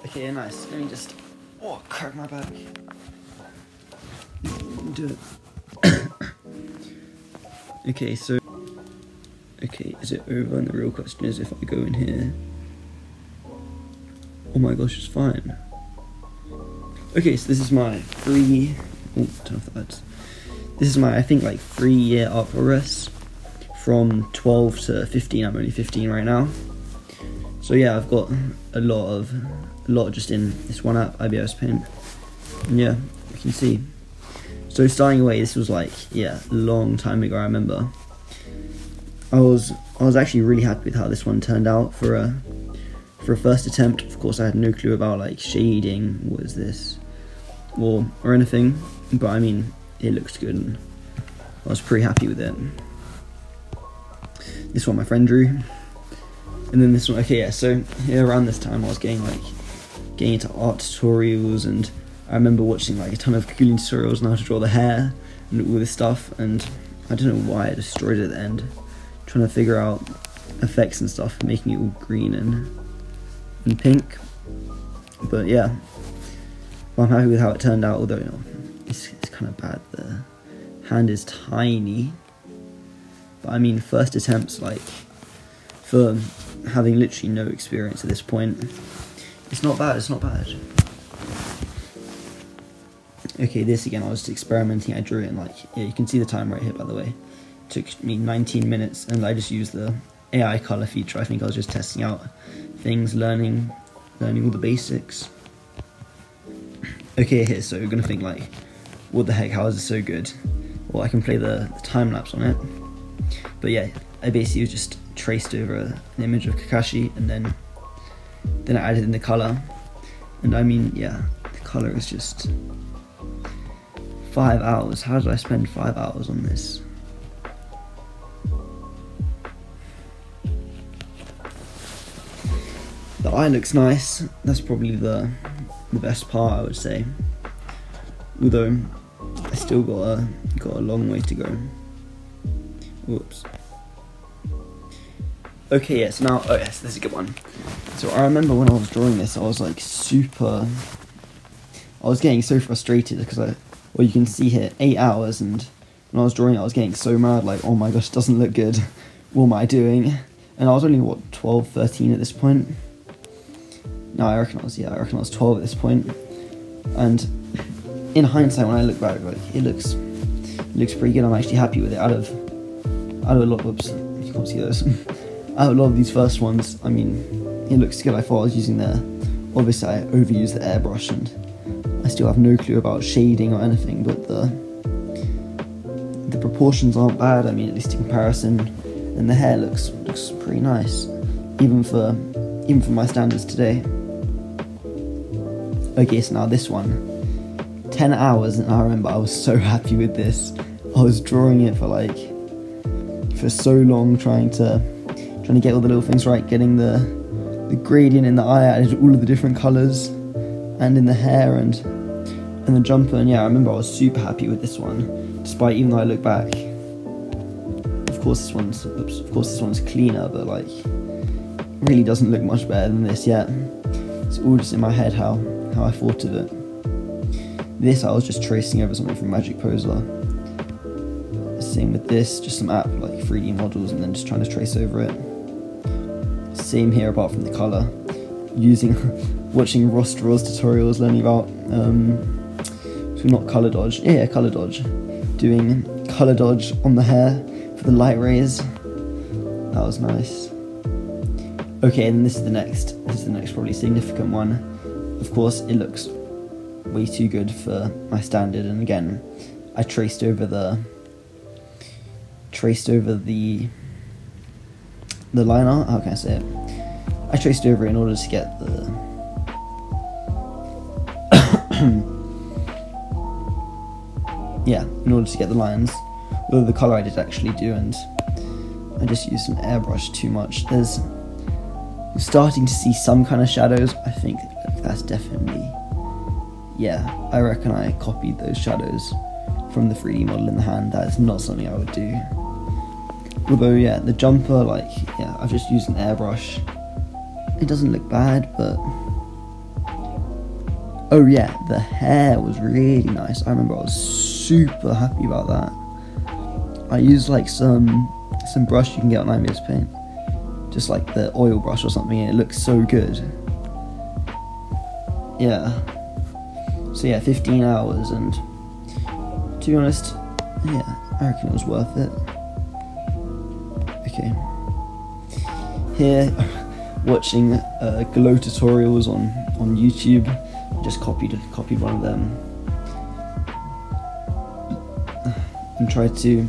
Okay, nice. Let me just crack my back. Do it. Okay, so is it over? And the real question is if I go in here. Oh my gosh, it's fine. Okay, so this is my free. Oh, turn off the lights. This is my, I think, like 3-year art progress from 12 to 15. I'm only 15 right now. So yeah, I've got a lot just in this one app, IBS Paint. And yeah, you can see. So starting away, this was like, yeah, a long time ago. I remember. I was actually really happy with how this one turned out for a first attempt. Of course, I had no clue about like shading, what is this, or anything. But I mean, it looks good, and I was pretty happy with it. This one my friend drew, and then this one. Okay, yeah. So here around this time, I was getting into art tutorials, and I remember watching like a ton of cooling tutorials on how to draw the hair and all this stuff. And I don't know why I destroyed it at the end, trying to figure out effects and stuff, making it all green and pink. But yeah, I'm happy with how it turned out. Although it's kind of bad. The hand is tiny. But I mean, first attempts, like, for having literally no experience at this point, it's not bad, it's not bad. Okay, this again, I was just experimenting, I drew it in, like, yeah, you can see the time right here, by the way. It took me 19 minutes, and I just used the AI color feature. I think I was just testing out things, learning all the basics. Okay, here, so you're gonna think, like, what the heck, how is this so good? Well, I can play the time-lapse on it. But yeah, I basically just traced over an image of Kakashi, and then I added in the color. And I mean, yeah, the color is just 5 hours. How did I spend 5 hours on this? The eye looks nice. That's probably the best part, I would say. Although I still got a long way to go. Whoops. Okay, yes, now, oh yes, this is a good one. So I remember when I was drawing this, I was like I was getting so frustrated because well, you can see here, 8 hours, and when I was drawing it, I was getting so mad, like, oh my gosh, it doesn't look good. What am I doing? And I was only, what, 12, 13 at this point? No, I reckon I was 12 at this point. And in hindsight, when I look back, like, it looks pretty good. I'm actually happy with it. Out of a lot, whoops, you can't see those. Out of a lot of these first ones, I mean, it looks good. I thought I was using obviously I overused the airbrush, and I still have no clue about shading or anything, but the proportions aren't bad. I mean, at least in comparison, and the hair looks pretty nice, even for my standards today. Okay, so now this one, 10 hours, and I remember I was so happy with this. I was drawing it for so long, trying to get all the little things right, getting the gradient in the eye, I added all of the different colours, and in the hair and the jumper. And yeah, I remember I was super happy with this one, despite, even though I look back, of course this one's cleaner, but like, really doesn't look much better than this yet. It's all just in my head how I thought of it. This I was just tracing over something from Magic Poser. Same with this, just some app like 3D models, and then just trying to trace over it. Same here, apart from the color. Watching Ross Draws tutorials, learning about not color dodge. Yeah, color dodge. Doing color dodge on the hair for the light rays. That was nice. Okay, and this is the next probably significant one. Of course, it looks way too good for my standard, and again, I traced over the line art. How can I say it? I traced over it in order to get the yeah, in order to get the lines. Although the colour I did actually do, and I just used an airbrush too much. I'm starting to see some kind of shadows. I think that's definitely, yeah, I reckon I copied those shadows from the 3D model in the hand. That is not something I would do. Although, yeah, the jumper, like, yeah, I've just used an airbrush. It doesn't look bad, but Oh yeah, the hair was really nice. I remember I was super happy about that. I used like some brush you can get on IMS Paint, just like the oil brush or something, and it looks so good. Yeah. So yeah, 15 hours, and to be honest, yeah, I reckon it was worth it. Okay. Here, watching glow tutorials on YouTube. Just copied one of them and tried to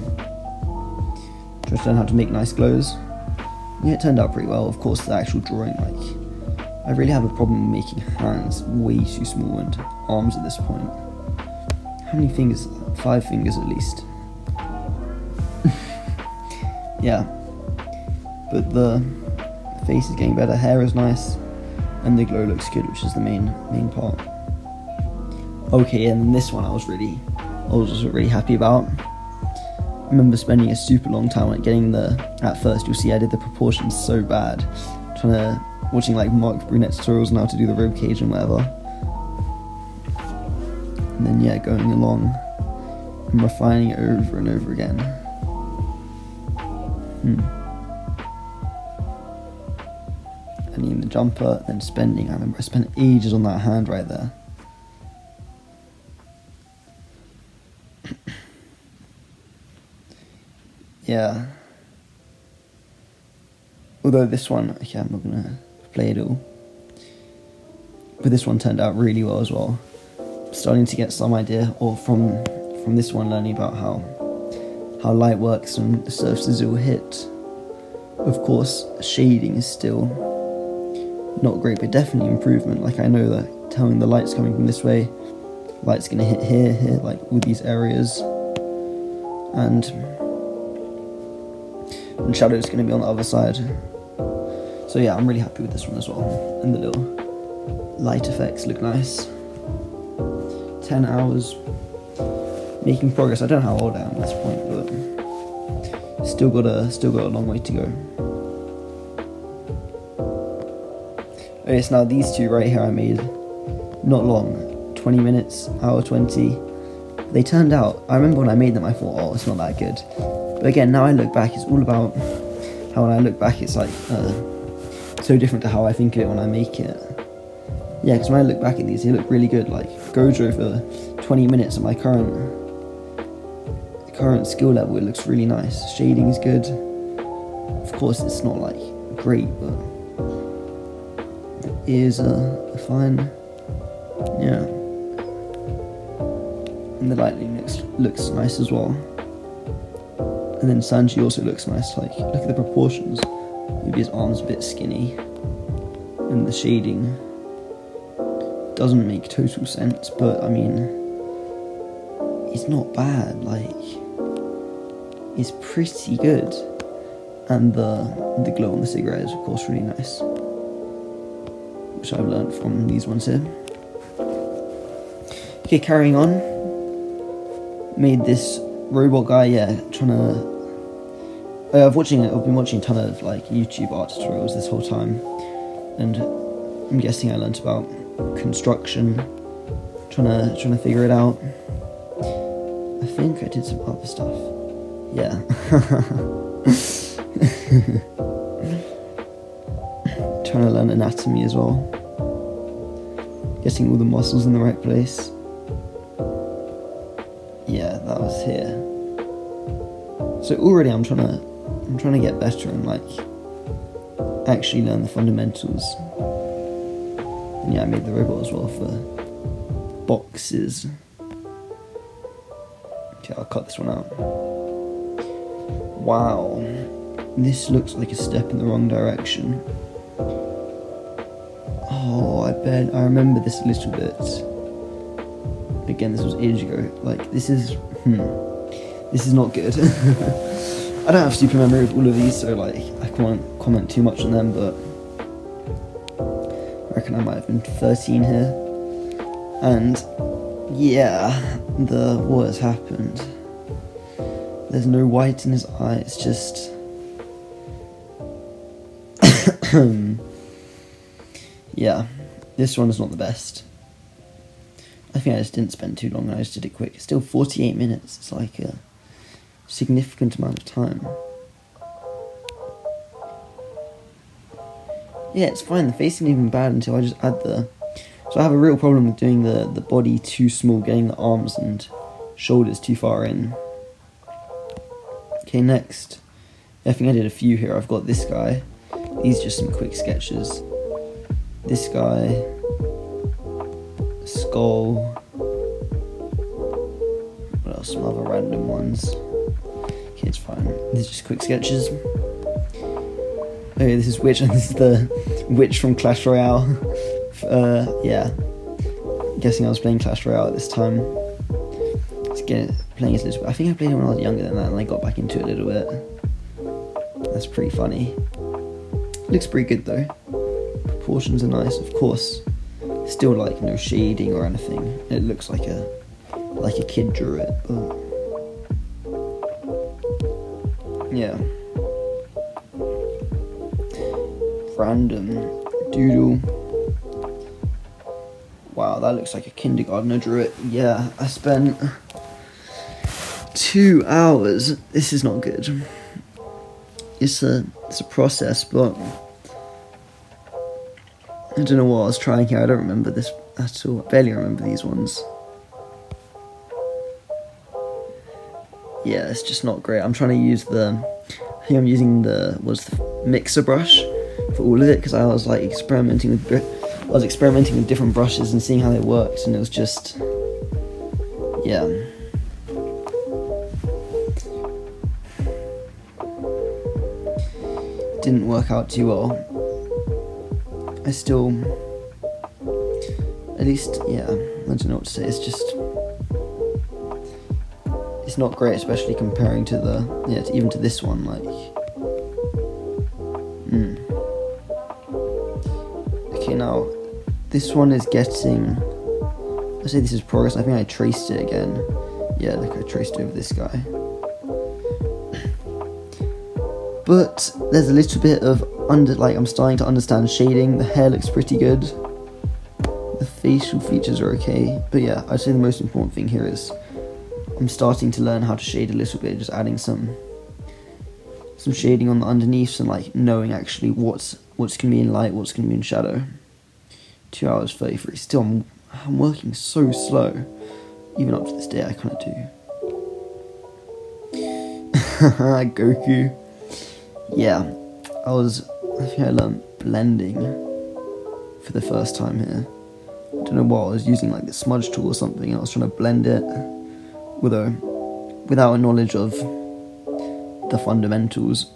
learn how to make nice glows. Yeah, it turned out pretty well. Of course, the actual drawing, like, I really have a problem making hands way too small and arms at this point. How many fingers? 5 fingers at least. Yeah, but the face is getting better, hair is nice, and the glow looks good, which is the main part. Okay, and this one I was just really happy about. I remember spending a super long time like getting at first you'll see I did the proportions so bad, watching like Mark Brunette tutorials on how to do the rib cage and whatever. And then yeah, going along and refining it over and over again. And in the jumper, then spending, I remember I spent ages on that hand right there. Yeah. Although this one, okay, I'm not gonna play it all. But this one turned out really well as well. Starting to get some idea, or from this one, learning about how light works and the surfaces it will hit. Of course, shading is still not great, but definitely improvement. Like, I know that telling the light's coming from this way, light's gonna hit here, like all these areas, and shadow's gonna be on the other side. So yeah, I'm really happy with this one as well. And the little light effects look nice. 10 hours making progress. I don't know how old I am at this point, but still got a long way to go. Okay, so now these two right here I made not long, 20 minutes, hour 20. They turned out, I remember when I made them I thought, oh, it's not that good. But again, now I look back, it's all about how when I look back it's like so different to how I think of it when I make it. Yeah, because when I look back at these, they look really good. Like Gojo for 20 minutes at my current skill level, it looks really nice. Shading is good. Of course, it's not like great, but it is fine. Yeah, and the lighting looks nice as well. And then Sanji also looks nice. Like, look at the proportions. Maybe his arm's a bit skinny, and the shading doesn't make total sense, but I mean, it's not bad. Like, it's pretty good. And the glow on the cigarette is of course really nice, which I've learned from these ones here. Okay, carrying on. Made this robot guy, yeah, trying to. I've been watching a ton of like YouTube art tutorials this whole time, and I'm guessing I learnt about construction, trying to figure it out. I think I did some other stuff. Yeah. Trying to learn anatomy as well. Getting all the muscles in the right place. Yeah, that was here. So already I'm trying to get better and like actually learn the fundamentals. And yeah, I made the robot as well for boxes. Okay, I'll cut this one out. Wow, this looks like a step in the wrong direction. Oh, I remember this a little bit. Again, this was ages ago. Like, this is not good. I don't have super memory of all of these, so like I can't comment too much on them, but I reckon I might have been 13 here. And yeah, what has happened? There's no white in his eye, it's just yeah, this one is not the best. I think I just didn't spend too long and I just did it quick. It's still 48 minutes. It's like a significant amount of time. Yeah, it's fine. The face isn't even bad until I just add the... So I have a real problem with doing the body too small, getting the arms and shoulders too far in. Okay, next. I think I did a few here. I've got this guy. These are just some quick sketches. This guy. Skull. What else? Some other random ones. Okay, it's fine. These are just quick sketches. Okay, this is Witch, and this is the Witch from Clash Royale. Yeah. I'm guessing I was playing Clash Royale at this time. Let's get playing as Elizabeth. I think I played it when I was younger than that, and I got back into it a little bit. That's pretty funny. Looks pretty good though. Proportions are nice, of course. Still like no shading or anything. It looks like a kid drew it, but yeah. Random doodle. Wow, that looks like a kindergartner drew it. Yeah, I spent 2 hours. This is not good. It's a process, but I don't know what I was trying here. I don't remember this at all. I barely remember these ones. Yeah, it's just not great. I'm trying to use I think I'm using the mixer brush for all of it, because I was like experimenting with different brushes and seeing how they worked, and it was just, yeah. Didn't work out too well. I still, at least, yeah, I don't know what to say. It's just, it's not great, especially comparing to even to this one, like. Okay, now, this one is getting, I say this is progress. I think I traced it again. Yeah, look, I traced over this guy. But there's a little bit of I'm starting to understand shading. The hair looks pretty good. The facial features are okay. But yeah, I'd say the most important thing here is I'm starting to learn how to shade a little bit, just adding some shading on the underneath and like knowing actually what's going to be in light, what's going to be in shadow. 2 hours 33. Still, I'm working so slow. Even up to this day, I kind of do. Goku. Yeah, I think I learned blending for the first time here. I don't know what, I was using like the smudge tool or something, and I was trying to blend it without a knowledge of the fundamentals,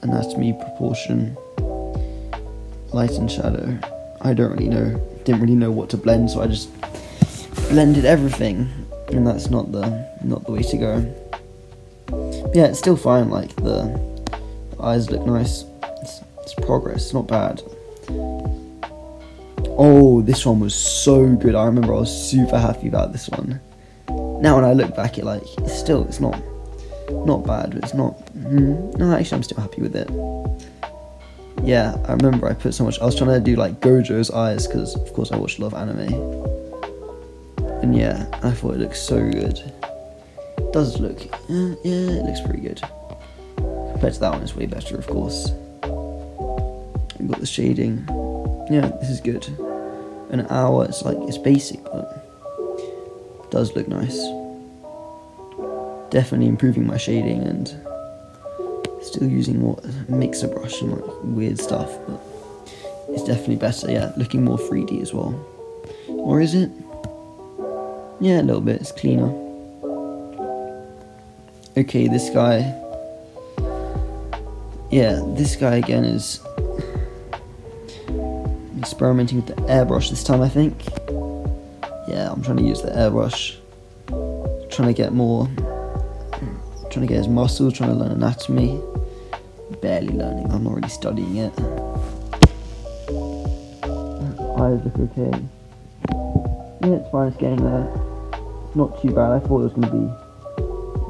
anatomy, proportion, light and shadow. I didn't really know what to blend, so I just blended everything, and that's not the way to go. But yeah, it's still fine, like the eyes look nice. It's progress, it's not bad. Oh, this one was so good. I remember I was super happy about this one. Now when I look back, it's not bad, but it's not, no, actually I'm still happy with it. Yeah, I remember I put so much, I was trying to do like Gojo's eyes, because of course I watch a lot of anime. And yeah, I thought it looked so good. It does look, yeah, it looks pretty good. Compared to that one, it's way better, of course. We've got the shading. Yeah, this is good. An hour, it's basic, but it does look nice. Definitely improving my shading, and still using mixer brush and like weird stuff, but it's definitely better. Yeah, looking more 3D as well. Or is it? Yeah, a little bit. It's cleaner. Okay, this guy. Yeah, this guy again is experimenting with the airbrush this time, I think. Yeah, I'm trying to use the airbrush. Trying to get his muscles, trying to learn anatomy. Barely learning, I'm not really studying it. Eyes look okay. Yeah, it's fine, it's getting there. It's not too bad. I thought it was going to be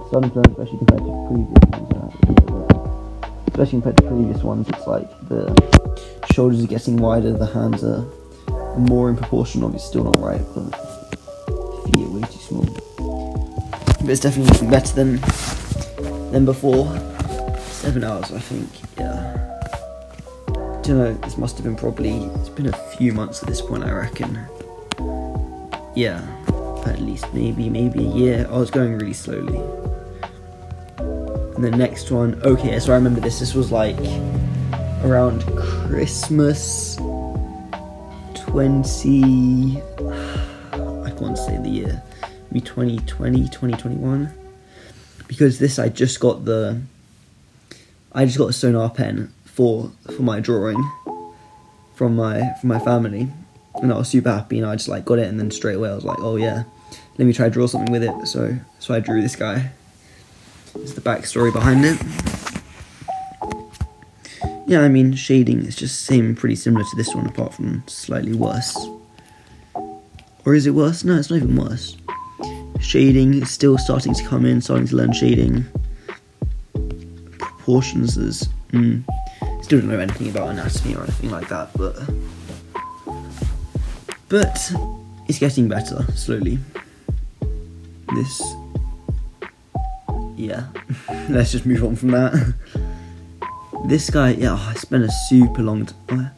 starting to learn, especially compared to previous ones. Especially compared to previous ones, it's like the shoulders are getting wider, the hands are more in proportion. Obviously still not right, but feet are way too small. But it's definitely looking better than before. 7 hours, I think. Yeah. Don't know. This must have been it's been a few months at this point, I reckon. Yeah, at least maybe a year. I was going really slowly. And the next one, okay, so I remember this. This was like around Christmas 20. I can't say the year. Maybe 2020, 2021. Because this, I just got a Sonar pen for my drawing from my family, and I was super happy, and I just like got it, and then straight away I was like, oh yeah, let me try to draw something with it. So I drew this guy. This is the backstory behind it. Yeah, I mean, shading is just pretty similar to this one, apart from slightly worse. Or is it worse? No, it's not even worse. Shading is still starting to come in, starting to learn shading. Proportions is still don't know anything about anatomy or anything like that, but it's getting better slowly. This, yeah. Let's just move on from that. This guy, yeah, I spent a super long time.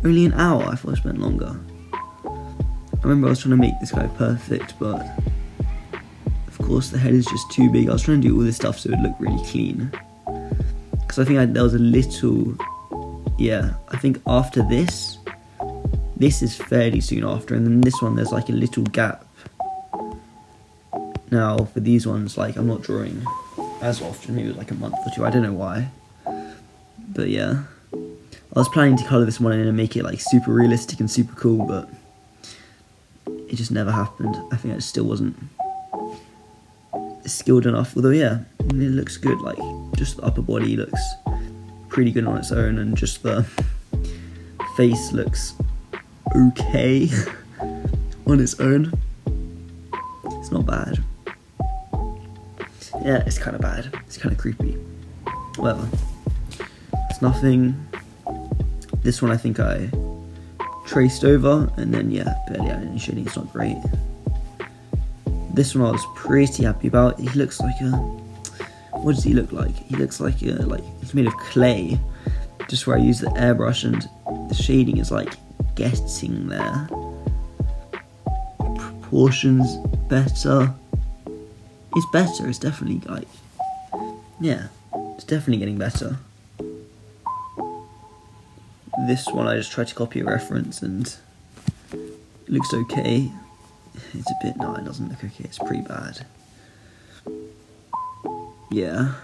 Only an hour. I thought I spent longer. I remember I was trying to make this guy perfect, but of course the head is just too big. I was trying to do all this stuff so it would look really clean. Because I think there was a little, yeah, I think after this is fairly soon after, and then this one there's like a little gap. Now for these ones, like I'm not drawing as often, maybe like a month or two, I don't know why. But yeah, I was planning to colour this one in and make it like super realistic and super cool, but it just never happened. I think I still wasn't skilled enough, although yeah, it looks good. Like just the upper body looks pretty good on its own, and just the face looks okay on its own. It's not bad. Yeah, it's kind of bad. It's kind of creepy. Whatever. It's nothing. This one I think I traced over, and then yeah, barely had any shading. It's not great. This one I was pretty happy about. He looks like a, what does he look like? He looks like it's made of clay. Just where I use the airbrush, and the shading is like getting there. Proportions better. It's better. It's definitely like, yeah, it's definitely getting better. This one I just tried to copy a reference, and it looks okay. It's a bit, no, it doesn't look okay, it's pretty bad. Yeah.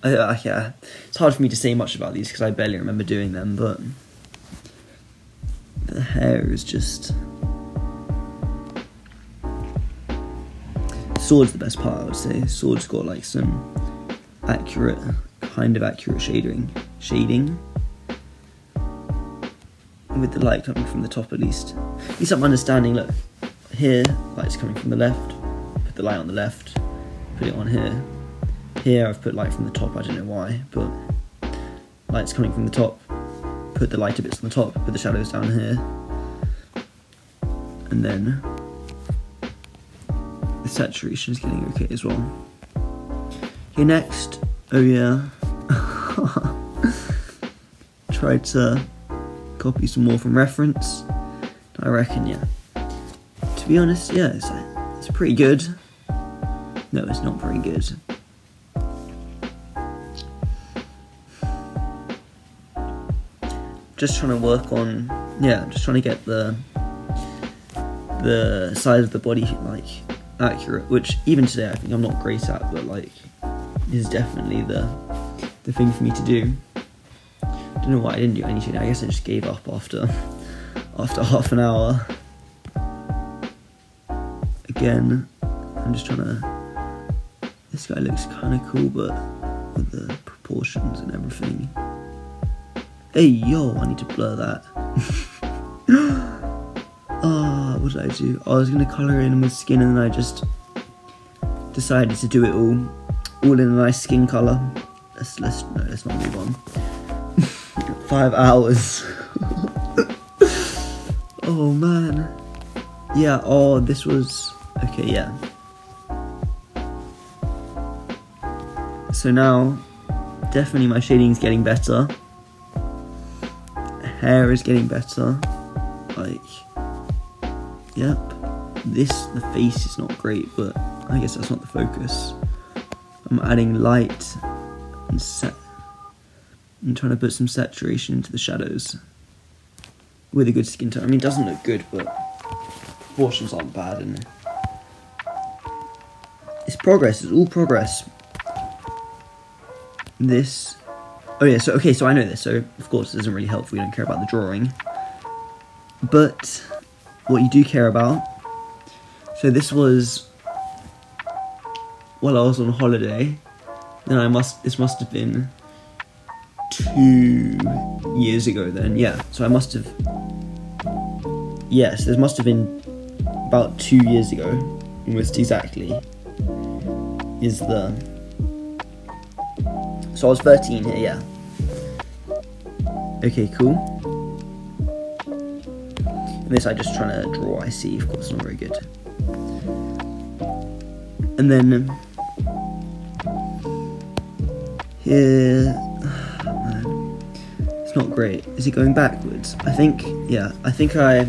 Yeah, it's hard for me to say much about these because I barely remember doing them, but the hair is just... Sword's the best part, I would say. Sword's got like some kind of accurate shading. With the light coming from the top at least. At least I'm understanding, look, here, light's coming from the left, put the light on the left, put it on here. Here I've put light from the top, I don't know why, but light's coming from the top, put the lighter bits on the top, put the shadows down here, and then the saturation is getting okay as well. Okay, next, oh yeah, tried to copy some more from reference. I reckon, yeah. To be honest, yeah, it's pretty good. No, it's not pretty good. Just trying to work on, yeah, just trying to get the size of the body like accurate, which even today I think I'm not great at, but like is definitely the thing for me to do. Don't know why I didn't do any shading. I guess I just gave up after half an hour. Again, I'm just trying to... This guy looks kind of cool, but with the proportions and everything. Hey, yo, I need to blur that. What did I do? I was going to colour in with skin, and then I just decided to do it all in a nice skin colour. Let's not move on. 5 hours. Oh man. Yeah, oh, this was... Okay, yeah. So now, definitely my shading's getting better. Hair is getting better. Like, yep. The face is not great, but I guess that's not the focus. I'm adding light and set. I'm trying to put some saturation into the shadows with a good skin tone. I mean, it doesn't look good, but proportions aren't bad, and it's progress. It's all progress. This. Oh yeah. So okay. So I know this. So of course, it doesn't really help if we don't care about the drawing. But what you do care about. So this was while I was on holiday. Then this must have been 2 years ago then, yeah. So I must have, yes, this must have been about 2 years ago, almost exactly, is the, so I was 13 here, yeah. Okay, cool. And this I just trying to draw, I see, of course, not very good. And then, here, it's not great. Is it going backwards? I think, yeah, I think I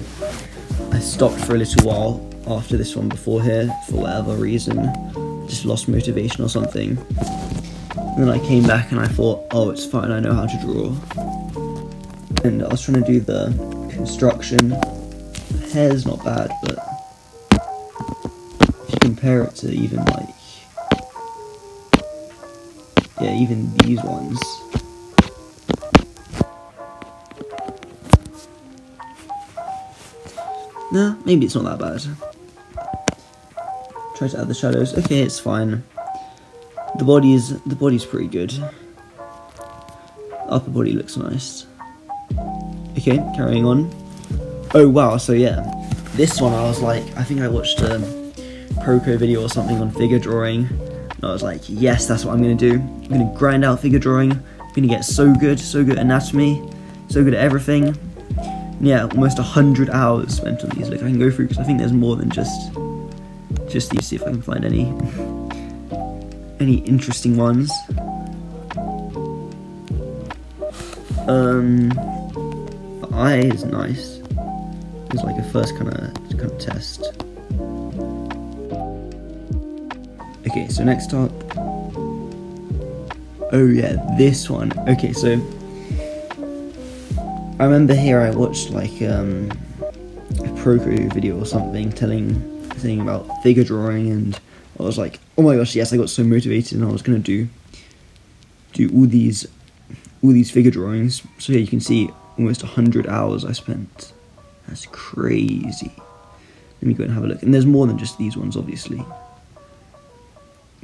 stopped for a little while after this one before here, for whatever reason. Just lost motivation or something. And then I came back and I thought, oh, it's fine, I know how to draw. And I was trying to do the construction. The hair's not bad, but if you compare it to even like, yeah, even these ones. Nah, maybe it's not that bad. Try to add the shadows. Okay, it's fine. The body's pretty good. Upper body looks nice. Okay, carrying on. Oh wow, so yeah. This one I was like, I think I watched a Proko video or something on figure drawing. And I was like, yes, that's what I'm gonna do. I'm gonna grind out figure drawing. I'm gonna get so good at anatomy, so good at everything. Yeah, almost 100 hours spent on these. Look, I can go through because I think there's more than just these. See if I can find any interesting ones. The eye is nice. It's like a first kind of test. Okay, so next up. Oh yeah, this one. Okay, so I remember here I watched like a Proko video or something saying about figure drawing, and I was like, oh my gosh, yes, I got so motivated and I was gonna do all these figure drawings. So yeah, you can see almost 100 hours I spent. That's crazy. Let me go and have a look. And there's more than just these ones, obviously.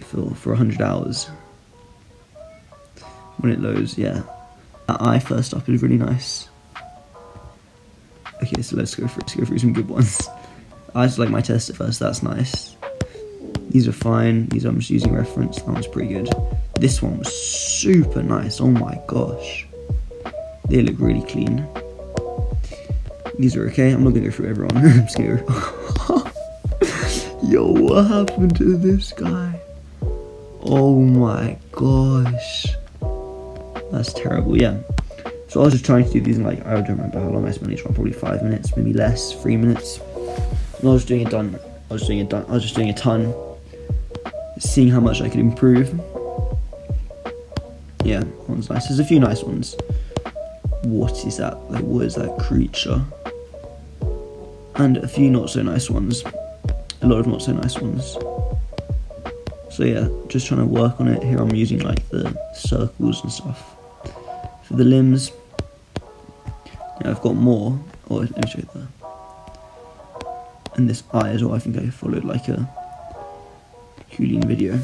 For 100 hours. When it loads, yeah. That eye first up is really nice. Okay, so let's go through some good ones. I just like my test at first, that's nice. These are fine, these I'm just using reference, that one's pretty good. This one was super nice, oh my gosh. They look really clean. These are okay, I'm not gonna go through everyone, I'm just gonna go. Yo, what happened to this guy? Oh my gosh. That's terrible, yeah. So I was just trying to do these in like, I don't remember how long I spent each one, probably 5 minutes, maybe less, 3 minutes. And I was doing a ton, seeing how much I could improve. Yeah, that one's nice. There's a few nice ones. What is that? Like, what is that creature? And a few not so nice ones. A lot of not so nice ones. So yeah, just trying to work on it. Here I'm using like the circles and stuff. For the limbs, yeah, I've got more. Oh, let me show you that. And this eye as well, I think I followed like a Coolin video.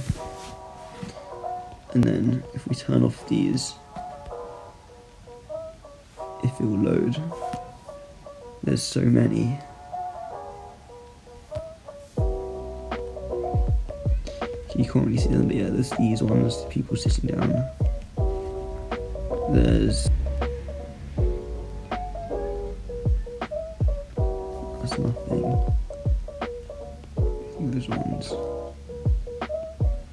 And then if we turn off these, if it will load, there's so many. You can't really see them, but yeah, there's these ones, people sitting down. There's... That's nothing. ones.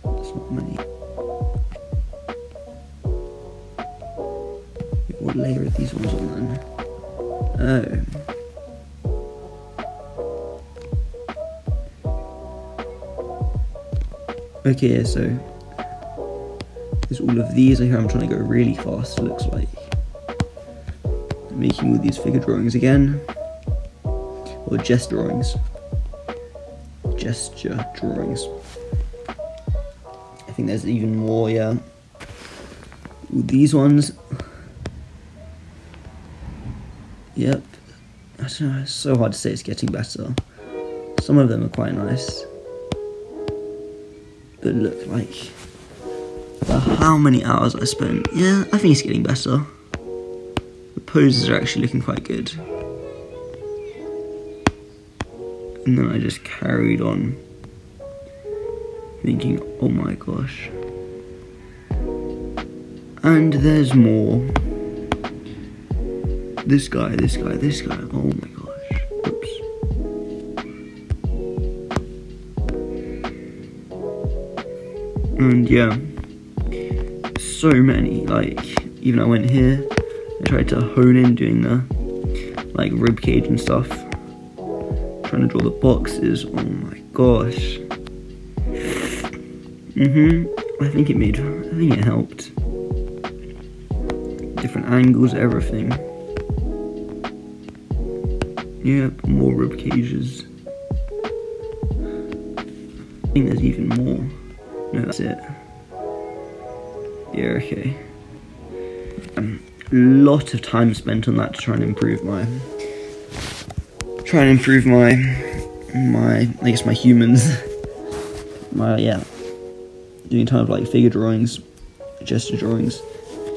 That's not many. What layer are these ones on then? Oh. Okay, so there's all of these. Here I'm trying to go really fast, it looks like. Making all these figure drawings again. Or gesture drawings. Gesture drawings. I think there's even more, yeah. Ooh, these ones. Yep. I don't know, it's so hard to say, it's getting better. Some of them are quite nice. But look, like, for how many hours I spent, yeah, I think it's getting better. The poses are actually looking quite good. And then I just carried on thinking, oh my gosh. And there's more. This guy, oh my gosh. Oops. And yeah, so many, like, even I went here, I tried to hone in doing the, like, rib cage and stuff, trying to draw the boxes, oh my gosh. I think it helped. Different angles, everything. Yep, more rib cages. I think there's even more. No, that's it. Yeah, okay. Lot of time spent on that to try and improve my I guess my humans. Yeah. Doing a ton of like figure drawings, gesture drawings.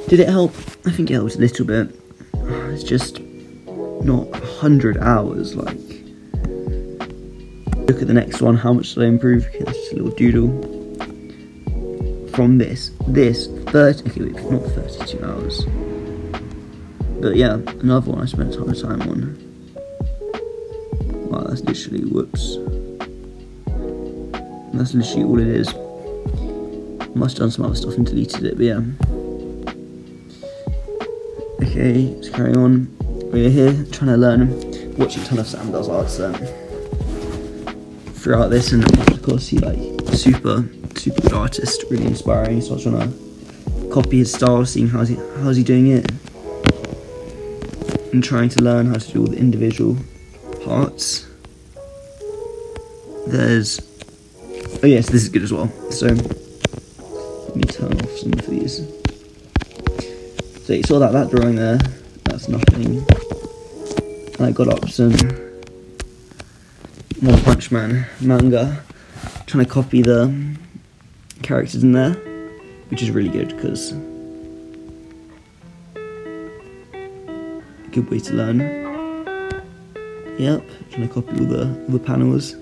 Did it help? I think it helped a little bit. It's just not 100 hours, like. Look at the next one, how much did I improve? Okay, that's just a little doodle. From this 30, okay wait, not 32 hours. But yeah, another one I spent a ton of time on. Wow, that's literally, whoops. That's literally all it is. Must have done some other stuff and deleted it, but yeah. Okay, let's carry on. We're here trying to learn, watching a ton of Sam Does Arts throughout this, and of course he's like super good artist, really inspiring. So I was trying to copy his style, seeing how's he doing it, and trying to learn how to do all the individual parts. Oh yes, this is good as well. So let me turn off some of these. So you saw that drawing there, that's nothing. And I got up some One Punch Man manga, trying to copy the characters in there, which is really good because good way to learn. Yep, trying to copy all the panels.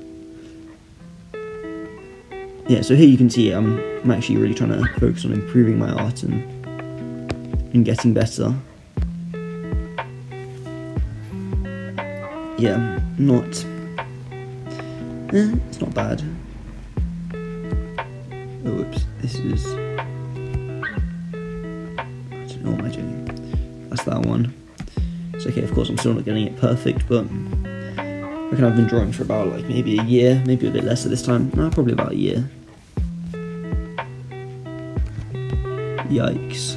Yeah, so here you can see I'm actually really trying to focus on improving my art and getting better. Yeah, it's not bad. Oh, whoops, this is, I don't know what am I doing. That's that one. It's okay, of course I'm still not getting it perfect, but I reckon I've been drawing for about like maybe a year, maybe a bit less at this time. No, probably about a year. Yikes.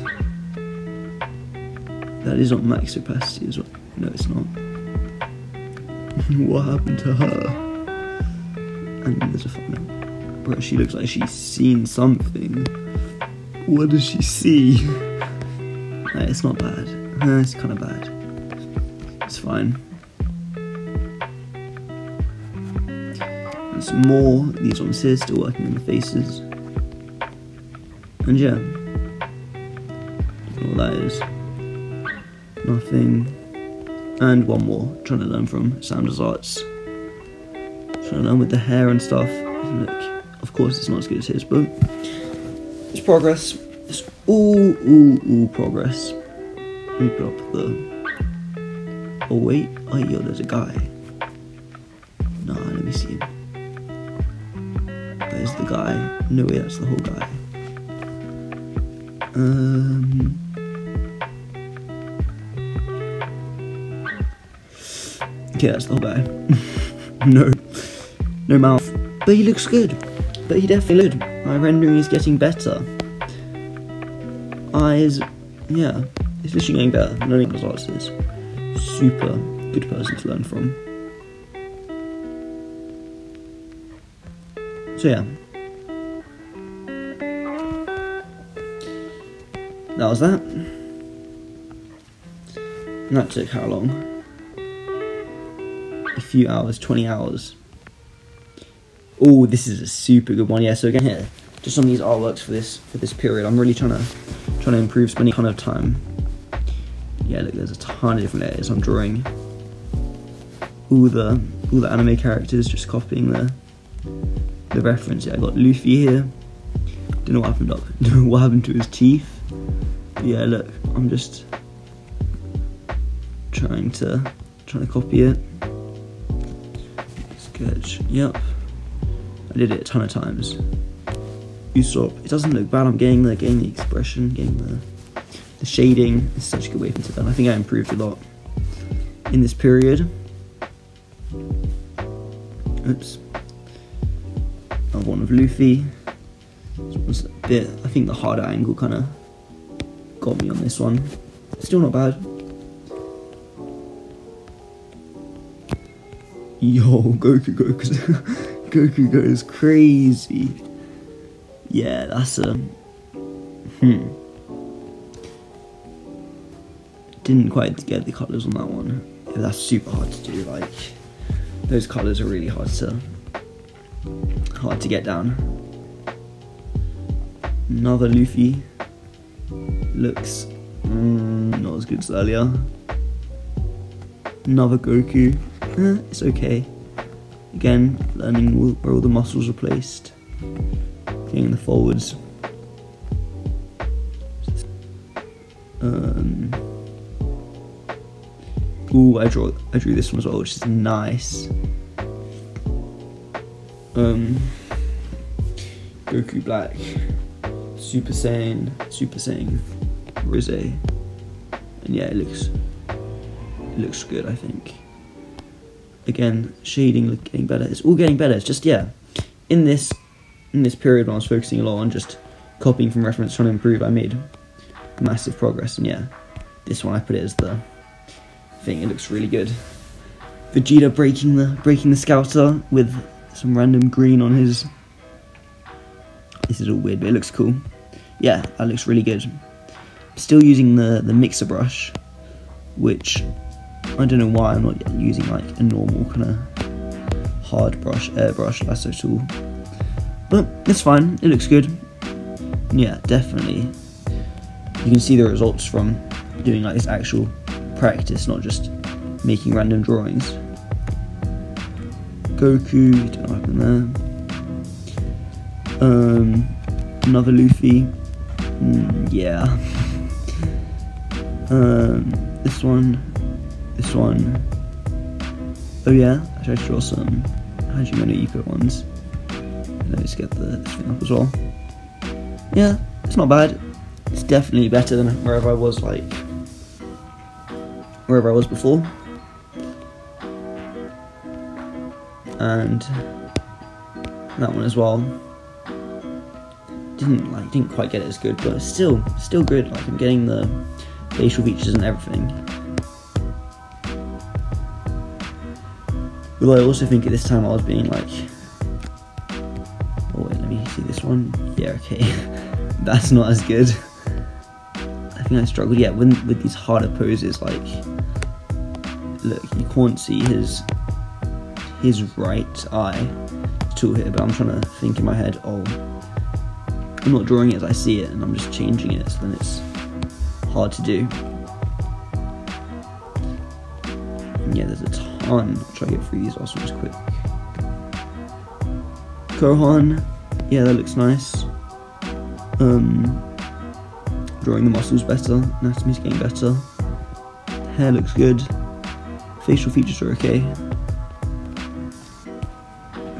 That is not max opacity as well. No, it's not. What happened to her? And there's a photo. Bro, she looks like she's seen something. What does she see? No, it's not bad. It's kind of bad. It's fine. There's more. These ones here, still working on the faces. And yeah. All that is. Nothing. And one more. Trying to learn from Sam Does Arts. Trying to learn with the hair and stuff. And look, of course it's not as good as his, but it's progress. It's all progress. Let me put up the... Oh wait, oh yo, there's a guy. Nah, let me see him. is the guy. No way, that's the whole guy. Okay, that's the whole guy. No mouth. But he looks good. But he definitely looks good. My rendering is getting better. Eyes, yeah, it's literally getting better. Learning results is super good person to learn from. So yeah, that was that. And that took how long? A few hours, 20 hours. Oh, this is a super good one. Yeah, so again here, just some of these artworks for this period. I'm really trying to improve, spending a ton of time. Yeah, look, there's a ton of different layers. I'm drawing all the anime characters, just copying the reference. Yeah, I got Luffy here. Don't know what happened to his teeth. But yeah, look, I'm just trying to copy it. Sketch. Yep, I did it a ton of times. Usopp. It doesn't look bad. I'm getting the expression, getting the shading. It's such a good way to do that. I think I improved a lot in this period. Oops. Another one of Luffy. This one's a bit, I think the harder angle kind of got me on this one. Still not bad. Yo, Goku goes crazy. Yeah, that's didn't quite get the colours on that one. Yeah, that's super hard to do. Like, those colours are really hard to get down. Another Luffy. Looks not as good as earlier. Another Goku. It's okay. Again, learning where all the muscles are placed. Getting the forwards. Ooh, I drew this one as well, which is nice. Goku Black, Super Saiyan, Rose, and yeah, it looks good, I think. Again, shading getting better. It's all getting better. It's just, yeah, in this period when I was focusing a lot on just copying from reference, trying to improve, I made massive progress. And yeah, this one I put it as the thing. It looks really good. Vegeta breaking the scouter with some random green on his. This is all weird, but it looks cool. Yeah, that looks really good. Still using the mixer brush, which I don't know why I'm not using like a normal kind of hard brush, airbrush lasso tool. But it's fine, it looks good. Yeah, definitely. You can see the results from doing like this actual practice, not just making random drawings. Goku, don't know what happened there. Another Luffy. Yeah. This one. Oh yeah, I should draw some Hajime no Ippo ones. Let me just get this thing up as well. Yeah, it's not bad. It's definitely better than wherever I was before. And that one as well. Didn't quite get it as good, but still good. Like, I'm getting the facial features and everything. Although I also think at this time I was being like, oh wait, let me see this one. Yeah, okay, that's not as good. I think I struggled, yeah, with these harder poses. Like, look, you can't see his right eye tool here, but I'm trying to think in my head, oh, I'm not drawing it as I see it, and I'm just changing it, so then it's hard to do. And yeah, there's a ton. I'll try to get through these also just quick. Gohan, yeah, that looks nice. Drawing the muscles better, anatomy's getting better. Hair looks good. Facial features are okay.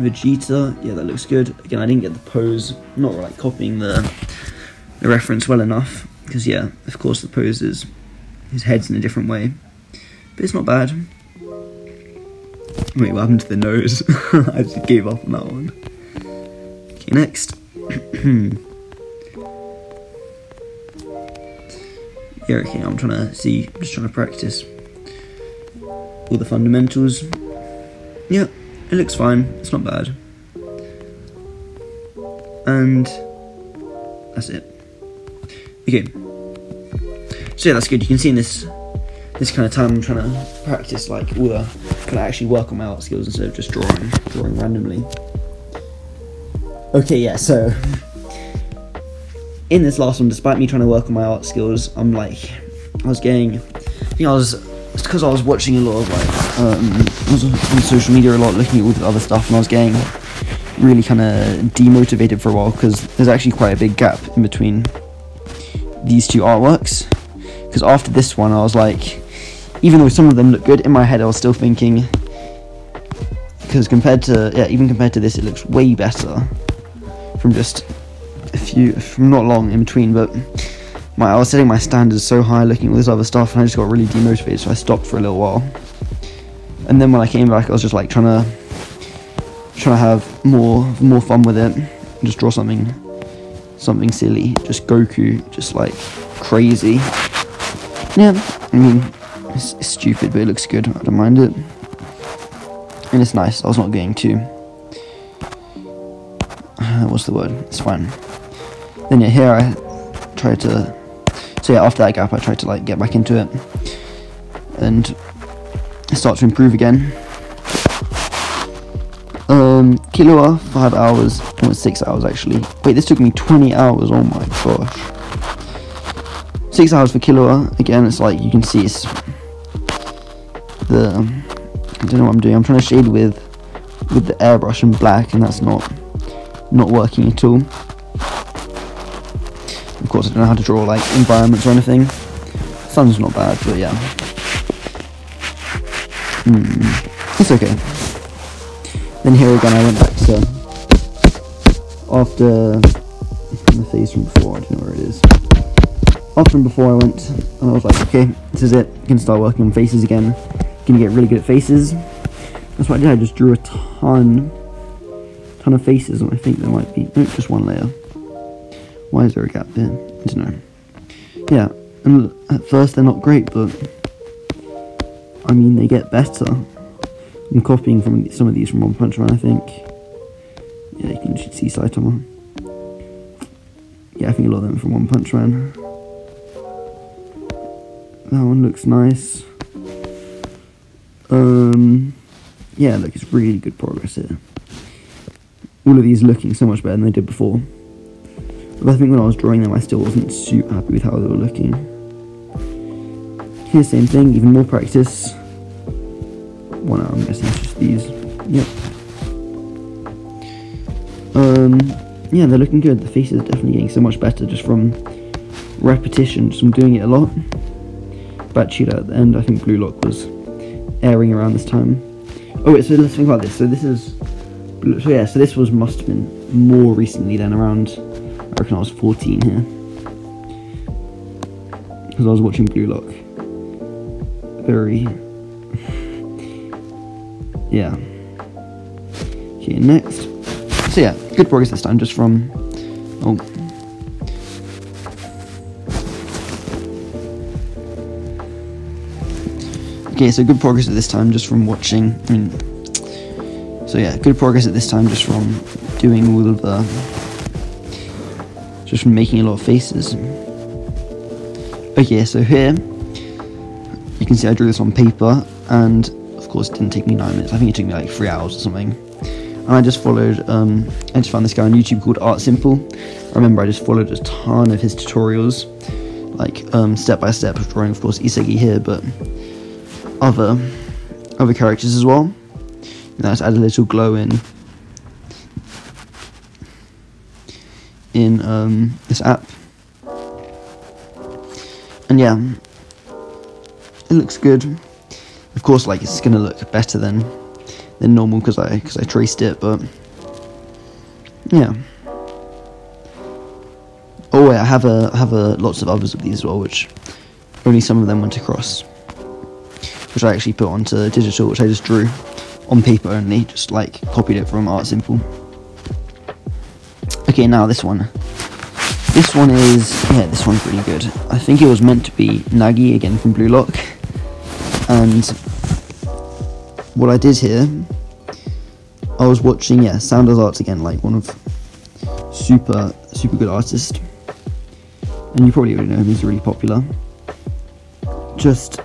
Vegeta, yeah, that looks good. Again, I didn't get the pose, not like copying the reference well enough, because yeah, of course the pose is, his head's in a different way, but it's not bad. Wait, what happened to the nose? I just gave up on that one. Okay, next. Yeah, okay, I'm just trying to practice all the fundamentals. Yeah, it looks fine, it's not bad. And that's it. Okay. So yeah, that's good. You can see in this kind of time I'm trying to practice like all the kind of actually work on my art skills instead of just drawing randomly. Okay, yeah, so in this last one, despite me trying to work on my art skills, it's because I was watching a lot of I was on social media a lot, looking at all the other stuff, and I was getting really kind of demotivated for a while, because there's actually quite a big gap in between these two artworks. Because after this one, I was like, even though some of them look good, in my head I was still thinking, because even compared to this, it looks way better from just from not long in between, but I was setting my standards so high looking at all this other stuff, and I just got really demotivated, so I stopped for a little while. And then when I came back, I was just like trying to have more fun with it, and just draw something silly, just Goku, just like crazy. Yeah, I mean, it's stupid, but it looks good, I don't mind it. And it's nice, I was not getting too, what's the word, it's fine. Then yeah, here I tried to, so yeah, after that gap I tried to like get back into it, and start to improve again. Killua, 5 hours, almost 6 hours actually. Wait, this took me 20 hours, oh my gosh. 6 hours for Killua, again, it's like, you can see it's I don't know what I'm doing, I'm trying to shade with the airbrush and black, and that's not working at all. Of course, I don't know how to draw like environments or anything. Sun's not bad, but yeah. It's okay. Then here again, I went back to after the face from before. I don't know where it is. After and before I went, and I was like, okay, this is it. I can start working on faces again. Gonna get really good at faces. That's what I did. I just drew a ton of faces, and I think there might be just one layer. Why is there a gap there? I don't know. Yeah, and at first they're not great, but I mean they get better. I'm copying from some of these from One Punch Man, I think. Yeah, you can see Saitama. Yeah, I think a lot of them from One Punch Man. That one looks nice. Yeah, look, it's really good progress here. All of these looking so much better than they did before. But I think when I was drawing them, I still wasn't super happy with how they were looking. Here, same thing, even more practice. 1 hour, I'm guessing it's just these. Yep. Yeah, they're looking good. The faces are definitely getting so much better just from repetition, just from doing it a lot. But Cheetah at the end, I think Blue Lock was airing around this time. Oh wait, so let's think about this. So this is, so yeah, so this must have been more recently than around, I reckon I was 14 here. Because I was watching Blue Lock. Very, yeah. Okay, next. So yeah, good progress this time, just from, oh. Okay, so good progress at this time just from watching, so yeah, good progress at this time just from doing all of the, just from making a lot of faces. Okay, so here, you can see I drew this on paper, and of course it didn't take me 9 minutes, I think it took me like 3 hours or something. And I just followed, I just found this guy on YouTube called Art Simple. I remember I just followed a ton of his tutorials, like step by step, drawing of course Isagi here, but other characters as well. And I just add a little glow in this app, and yeah, it looks good. Of course, like it's gonna look better than than normal because I traced it, but yeah. Oh wait, I have lots of others of these as well, which only some of them went across, which I actually put onto digital, which I just drew on paper only, just like copied it from Art Simple. Okay, now this one. This one is, yeah, this one's really good. I think it was meant to be Nagi, again from Blue Lock. And what I did here, I was watching, yeah, Sound Does Arts again, like one of super good artist. And you probably already know him, he's really popular. Just,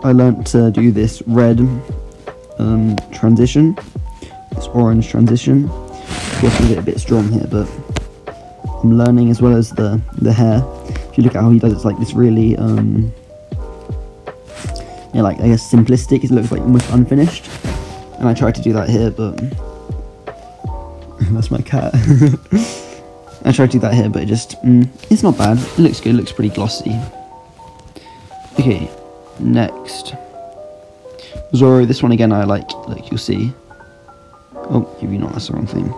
I learnt to do this red transition, this orange transition. Of course, I get a bit strong here, but I'm learning, as well as the hair. If you look at how he does it, it's like this really yeah, like I guess simplistic. It looks like almost unfinished, and I tried to do that here, but that's my cat. I tried to do that here, but it just it's not bad. It looks good. It looks pretty glossy. Okay, next Zoro. This one again, I like you'll see. Oh, maybe not. That's the wrong thing.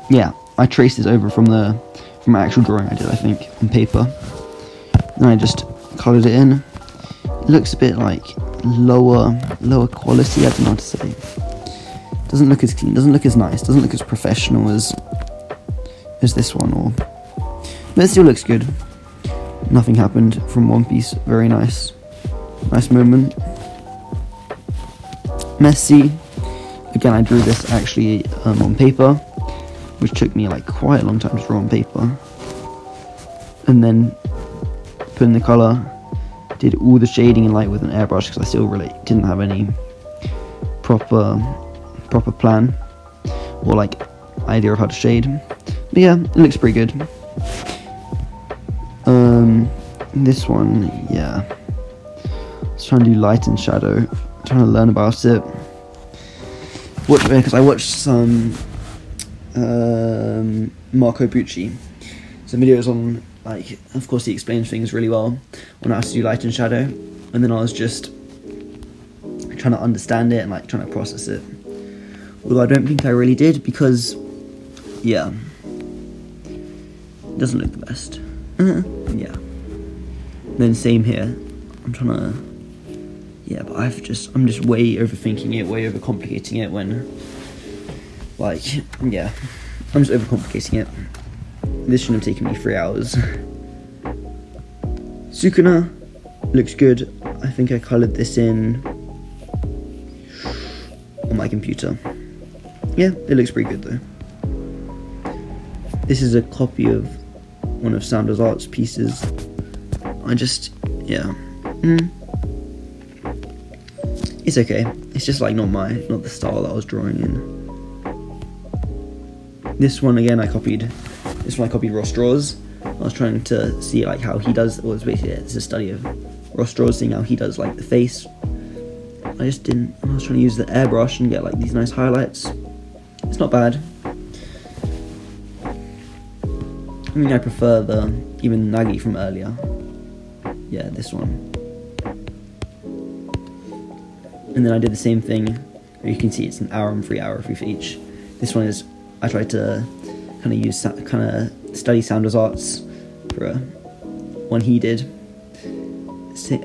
Yeah, I traced this over from my actual drawing I did, I think, on paper. And I just coloured it in. It looks a bit like lower quality, I don't know how to say. Doesn't look as clean, doesn't look as nice, doesn't look as professional as this one, but it still looks good. Nothing happened from One Piece, very nice. Nice moment. Messi. Again, I drew this actually on paper, which took me like quite a long time to draw on paper. And then put in the colour, did all the shading and light with an airbrush because I still really didn't have any proper plan or like idea of how to shade. But yeah, it looks pretty good. This one, yeah. I was trying to do light and shadow, trying to learn about it. Because I watched some Marco Bucci, some videos on, like, of course he explains things really well on how to do light and shadow, and then I was just trying to understand it and like trying to process it, although I don't think I really did, because yeah, it doesn't look the best. Yeah, then same here, I'm trying to, yeah, but I'm just way overthinking it, way overcomplicating it when, like, yeah, I'm just overcomplicating it. This shouldn't have taken me 3 hours. Sukuna looks good. I think I coloured this in on my computer. Yeah, it looks pretty good though. This is a copy of one of Sound Does Arts pieces. Yeah. It's okay. It's just like not the style that I was drawing in. This one again, I copied Ross Draws. I was trying to see like how he does. Well, it's basically it's a study of Ross Draws, seeing how he does like the face. I was trying to use the airbrush and get like these nice highlights. It's not bad. I mean, I prefer even Nagi from earlier. Yeah, this one. And then I did the same thing, where you can see it's an hour and 3 hour for each. This one is, I tried to kind of study Sound Does Arts for one he did,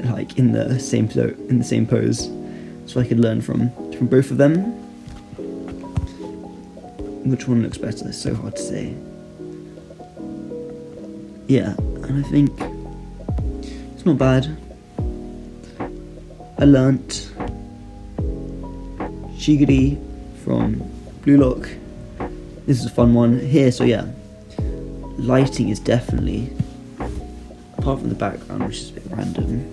like in the same pose, so I could learn from both of them. Which one looks better? It's so hard to say. Yeah, and I think it's not bad. I learnt Shigiri from Blue Lock. This is a fun one here, so yeah. Lighting is definitely, apart from the background, which is a bit random,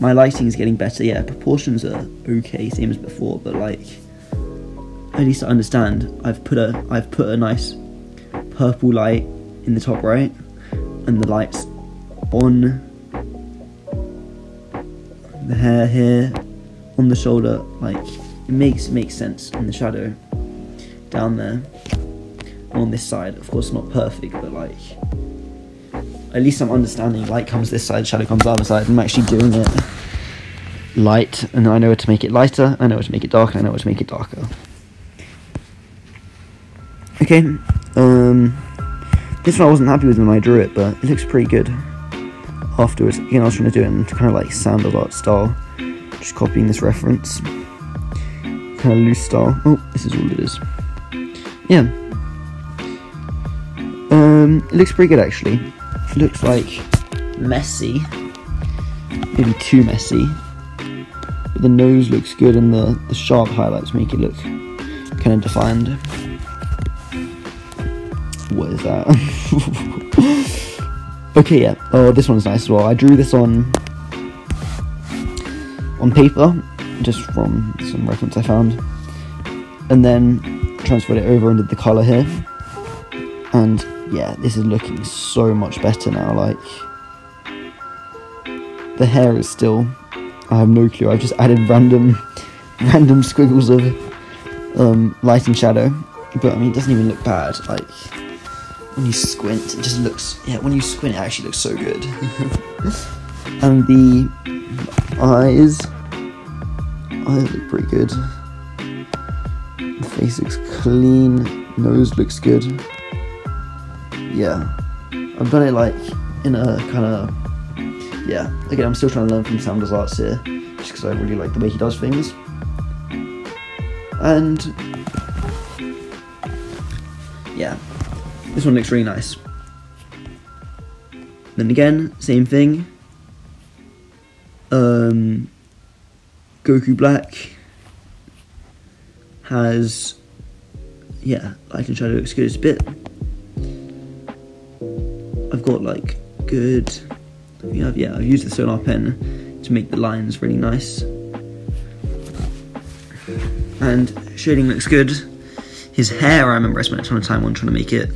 my lighting is getting better. Yeah, proportions are okay, same as before, but like, at least I understand. I've put a nice purple light in the top right, and the lights on the hair here, on the shoulder, like it makes sense, in the shadow down there, and on this side. Of course not perfect, but like at least I'm understanding light comes this side, shadow comes the other side, and I'm actually doing it light, and I know how to make it lighter, I know how to make it darker, I know how to make it darker. Okay, this one I wasn't happy with when I drew it, but it looks pretty good afterwards. Again, I was trying to do it in kind of like sandal art style, just copying this reference, kind of loose style. Oh, this is all it is. Yeah, it looks pretty good actually. It looks like messy, maybe too messy, but the nose looks good and the sharp highlights make it look kind of defined. What is that? Okay, yeah. Oh, this one's nice as well. I drew this on paper, just from some reference I found, and then transferred it over and did the colour here. And yeah, this is looking so much better now. Like, the hair is still, I have no clue. I've just added random squiggles of light and shadow, but I mean, it doesn't even look bad. Like, when you squint, it just looks, yeah, when you squint, it actually looks so good. And the eyes look pretty good. The face looks clean, nose looks good. Yeah, I've done it like in a kind of, yeah, again, I'm still trying to learn from Sam Does Arts here, just because I really like the way he does things. And yeah, this one looks really nice. Then again, same thing. Goku Black has, yeah, light and shadow looks good. It's a bit, I've got like good, I've used the Solar pen to make the lines really nice. And shading looks good. His hair, I remember I spent a ton of time on trying to make it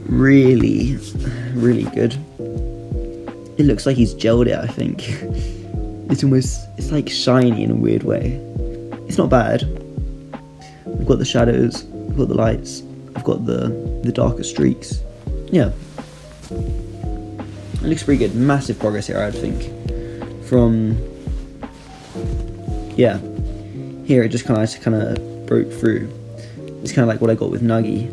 really, really good. It looks like he's gelled it, I think. It's almost, it's like shiny in a weird way. It's not bad. I've got the shadows, I've got the lights, I've got the darker streaks. Yeah. It looks pretty good. Massive progress here, I think. From, yeah. Here it just kind of broke through. It's kind of like what I got with Nuggy,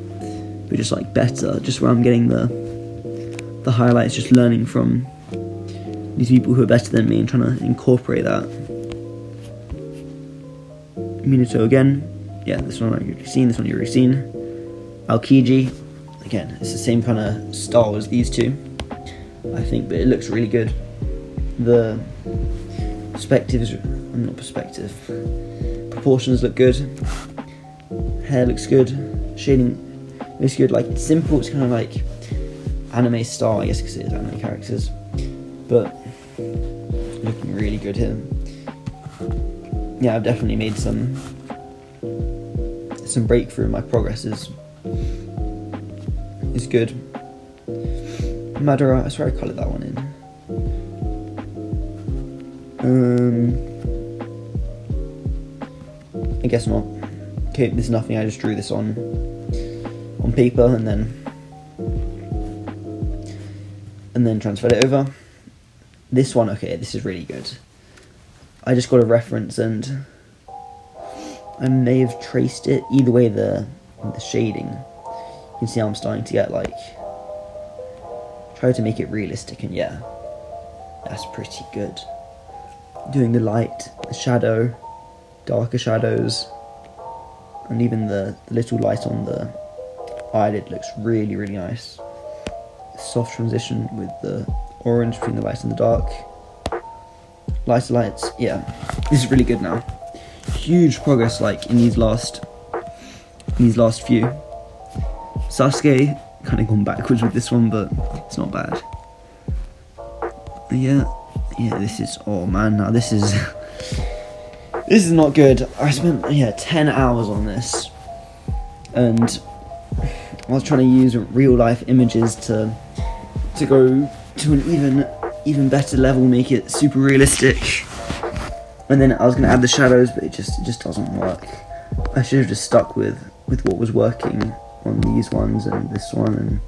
but just like better, just where I'm getting the highlights, just learning from these people who are better than me and trying to incorporate that. Minato again, yeah, this one you've already seen, this one you've already seen. Aokiji, again, it's the same kind of style as these two, I think, but it looks really good. The proportions look good, hair looks good, shading looks good. Like, it's simple, it's kind of like anime style, I guess, because it is anime characters, but looking really good here. Yeah, I've definitely made some breakthrough. My progress is good. Madara, I swear I coloured that one in. I guess not. Okay, this is nothing, I just drew this on paper and then transferred it over. This one, okay, this is really good. I just got a reference and I may have traced it. Either way, the shading, you can see how I'm starting to get like, try to make it realistic, and yeah, that's pretty good. Doing the light, the shadow, darker shadows, and even the little light on the eyelid looks really, really nice. Soft transition with the orange between the light and the dark. Lighter lights, yeah, this is really good now. Huge progress, like, in these last few. Sasuke kind of gone backwards with this one, but it's not bad. Yeah, this is, oh man, now this is this is not good. I spent 10 hours on this, and I was trying to use real life images to go to an even better level, make it super realistic. And then I was going to add the shadows, but it just doesn't work. I should have just stuck with what was working on these ones and this one, and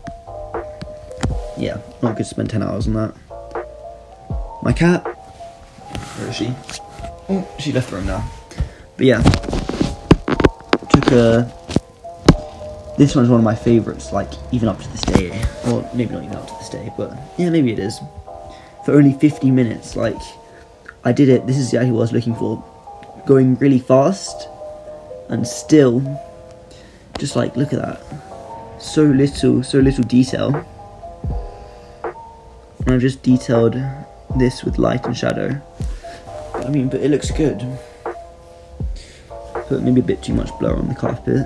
yeah, not good to spend 10 hours on that. My cat, where is she? Oh, she left the room now. But yeah, this one's one of my favourites, like, even up to this day, or maybe not even up to this day, but yeah, maybe it is. For only 50 minutes, like, I did it, this is exactly what I was looking for, going really fast, and still, just like, look at that, so little detail, and I've just detailed this with light and shadow, I mean, but it looks good. Put maybe a bit too much blur on the carpet.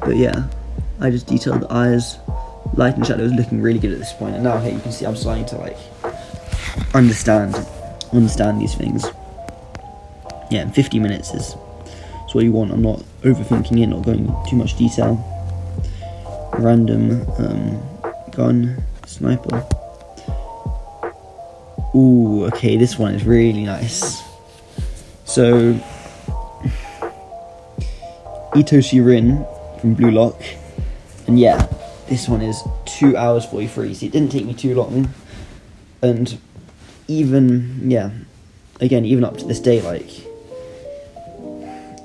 But yeah, I just detailed the eyes, light and shadow is looking really good at this point, and now here you can see I'm starting to like understand these things. Yeah, and 50 minutes is what you want. I'm not overthinking it, not going too much detail. Random gun sniper. Ooh, okay, this one is really nice. So, Itoshi Rin from Blue Lock, and yeah, this one is 2 hours 43, so it didn't take me too long, and even, yeah, again, even up to this day, like,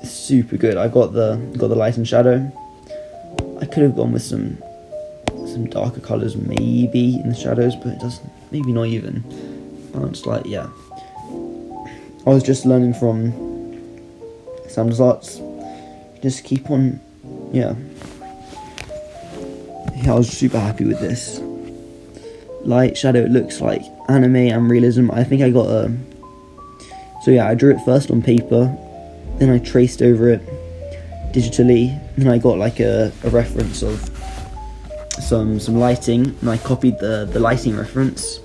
it's super good. I got the light and shadow. I could have gone with some darker colours maybe in the shadows, but it doesn't, maybe not even. I'm just like, yeah. I was just learning from Sam Arts. Just keep on, yeah. Yeah, I was super happy with this. Light, shadow, it looks like anime and realism. I think I got a... So yeah, I drew it first on paper, then I traced over it digitally, then I got like a reference of some lighting, and I copied the lighting reference,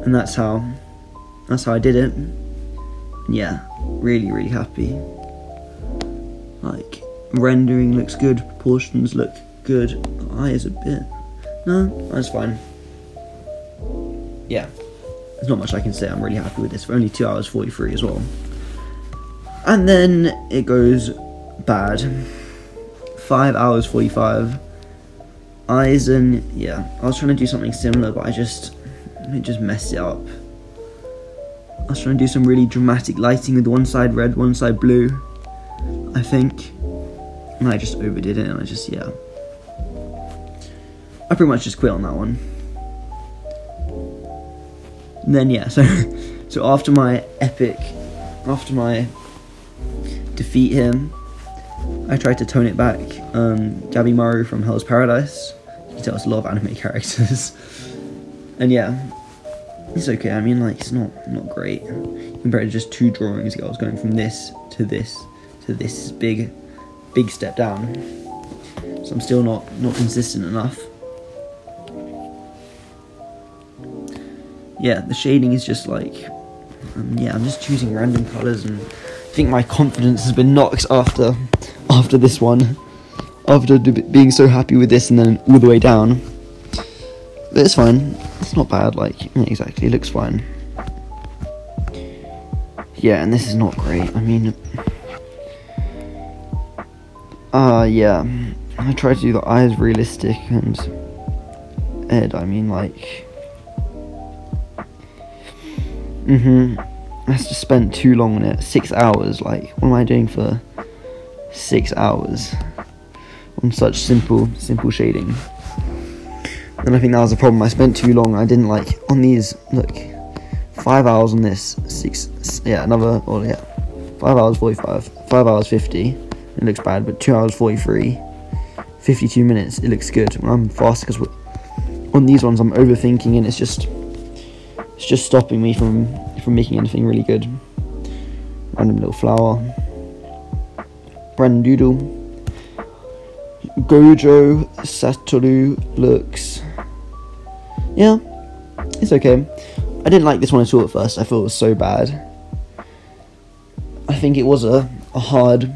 and that's how I did it. Yeah, really happy. Like, rendering looks good, proportions look good, the eye is a bit... No, that's fine. Yeah, there's not much I can say. I'm really happy with this for only 2 hours 43 as well. And then it goes bad. 5 hours 45. Eyes, and yeah, I was trying to do something similar, but it just messed it up. I was trying to do some really dramatic lighting with one side red, one side blue, I think, and I just overdid it, and I pretty much just quit on that one. And then yeah, so after my defeat here, I tried to tone it back. Gabimaru from Hell's Paradise, you can tell it's a lot of anime characters, and yeah, it's okay. I mean, like, it's not great compared to just two drawings ago. I was going from this to this to this big step down, so I'm still not consistent enough. Yeah, the shading is just like, yeah, I'm just choosing random colours, and I think my confidence has been knocked after this one, after being so happy with this and then all the way down. But it's fine, it's not bad, like, exactly, it looks fine. Yeah, and this is not great. I mean, yeah, I tried to do the eyes realistic, and Ed, I mean, like, I just spent too long on it. 6 hours, like, what am I doing for 6 hours on such simple shading? And I think that was the problem. I spent too long. I didn't like on these. Look, 5 hours on this. 5 hours 45. 5 hours 50. It looks bad, but 2 hours 43. 52 minutes. It looks good. When I'm fast, because on these ones I'm overthinking, and it's just stopping me from making anything really good. Random little flower. Random doodle. Gojo Satoru looks... Yeah, it's okay. I didn't like this one at all at first. I thought it was so bad. I think it was a hard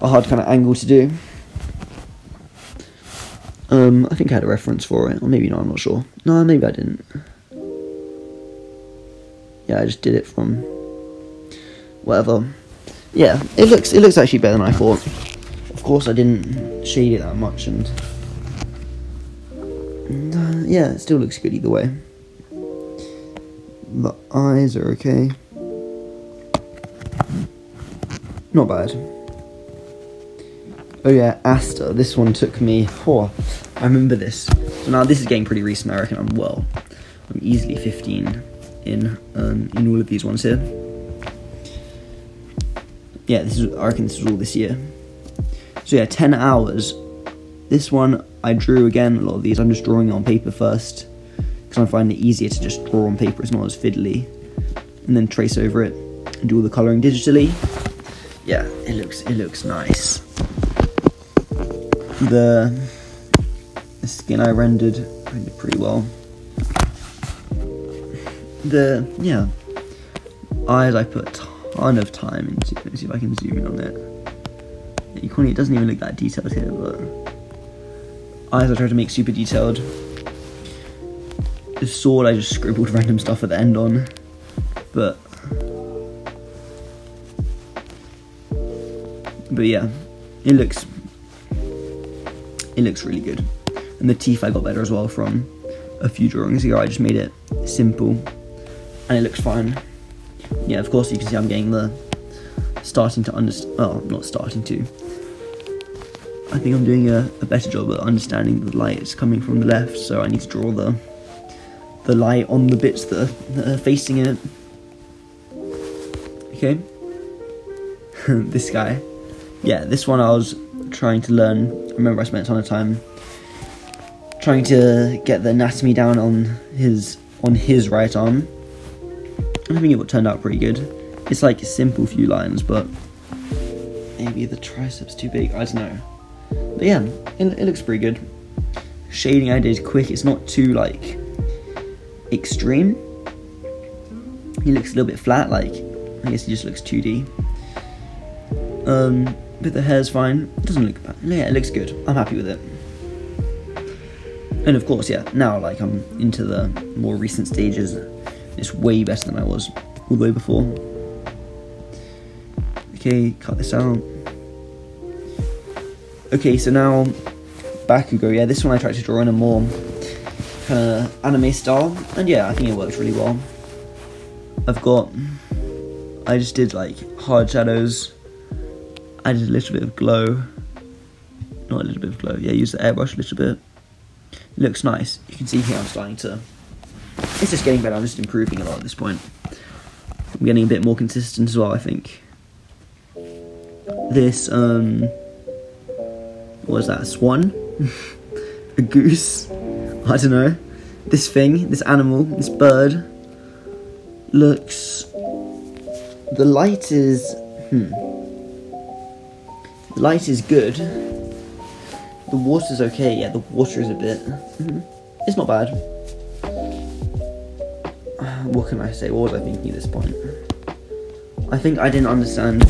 kind of angle to do. I think I had a reference for it, or maybe not, I'm not sure. No, maybe I didn't. Yeah, I just did it from whatever. Yeah, it looks actually better than I thought. of course I didn't shade it that much, and yeah, it still looks good either way. The eyes are okay. Not bad. Oh yeah, Asta. This one took me... I remember this. So now this is getting pretty recent. I reckon I'm easily 15 in all of these ones here. Yeah, I reckon this is all this year. So yeah, 10 hours. This one I drew again. A lot of these I'm just drawing on paper first, because I find it easier to just draw on paper. It's not as fiddly, and then trace over it and do all the colouring digitally. Yeah, it looks nice. The skin I rendered pretty well. The eyes I put a ton of time into. Let me see if I can zoom in on it. It doesn't even look that detailed here, but eyes I tried to make super detailed. The sword I just scribbled random stuff at the end on, but yeah, it looks really good. And the teeth I got better as well from a few drawings ago. I just made it simple, and it looks fine. Yeah, of course you can see I'm getting starting to understand. Well, not starting to. I think I'm doing a better job at understanding the light is coming from the left, so I need to draw the light on the bits that are facing it. Okay. This guy. Yeah, this one I was trying to learn. I remember I spent a ton of time trying to get the anatomy down on his right arm. I think it turned out pretty good. It's like a simple few lines, but maybe the triceps too big, I don't know. But yeah, it looks pretty good. Shading I did quick, it's not too like extreme. He looks a little bit flat, like I guess he just looks 2D. But the hair's fine. It doesn't look bad. Yeah, it looks good. I'm happy with it. And of course, yeah, now like I'm into the more recent stages. It's way better than I was all the way before. Okay, cut this out. Okay, so now Bakugo. Yeah, this one I tried to draw in a more kind of anime style, and yeah, I think it works really well. I just did like hard shadows. I did a little bit of glow. Not a little bit of glow. Yeah, use the airbrush a little bit. It looks nice. You can see here I'm starting to... It's just getting better. I'm just improving a lot at this point. I'm getting a bit more consistent as well, I think. This, what was that? A swan? A goose? I don't know. This thing, this animal, this bird looks... The light is... The light is good. The water's okay. Yeah, the water is a bit... It's not bad. What can I say? What was I thinking at this point? I think I didn't understand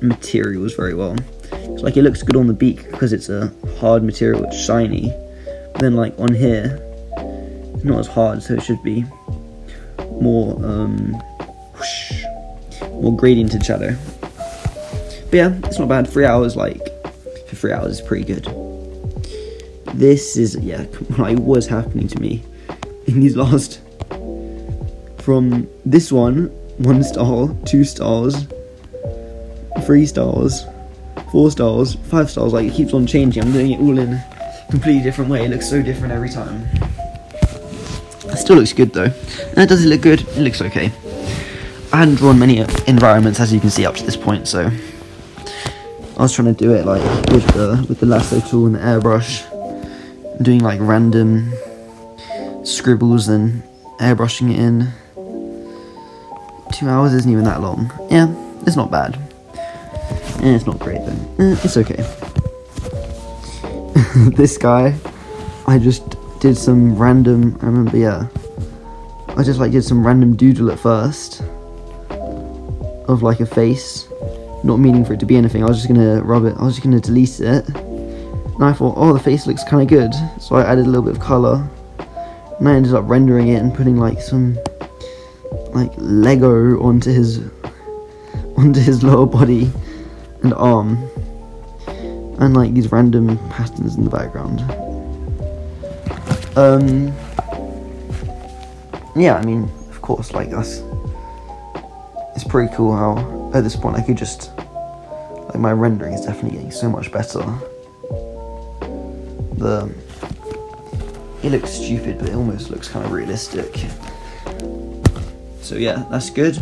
materials very well. It's like it looks good on the beak because it's a hard material, it's shiny. But then like on here, it's not as hard, so it should be more more gradient shadow. But yeah, it's not bad. 3 hours, like for 3 hours is pretty good. This is, yeah, like what's happening to me in these last, from this one, 1 star, 2 stars, 3 stars, 4 stars, 5 stars, like it keeps on changing. I'm doing it all in a completely different way. It looks so different every time. It still looks good though. And does it look good? It looks okay. I hadn't drawn many environments, as you can see, up to this point, so I was trying to do it like with the lasso tool and the airbrush, doing like random scribbles and airbrushing it in. 2 hours isn't even that long. Yeah, it's not bad. It's not great though. It's okay. This guy, I just did some random, I remember, yeah. I just like did some random doodle at first of like a face, not meaning for it to be anything. I was just gonna rub it, I was just gonna delete it. And I thought, oh, the face looks kind of good. So I added a little bit of colour. And I ended up rendering it and putting like some like Lego onto his lower body and arm. and like these random patterns in the background. Yeah, I mean, of course, like it's pretty cool how at this point I could just, like, my rendering is definitely getting so much better. It looks stupid, but it almost looks kind of realistic. So yeah, that's good.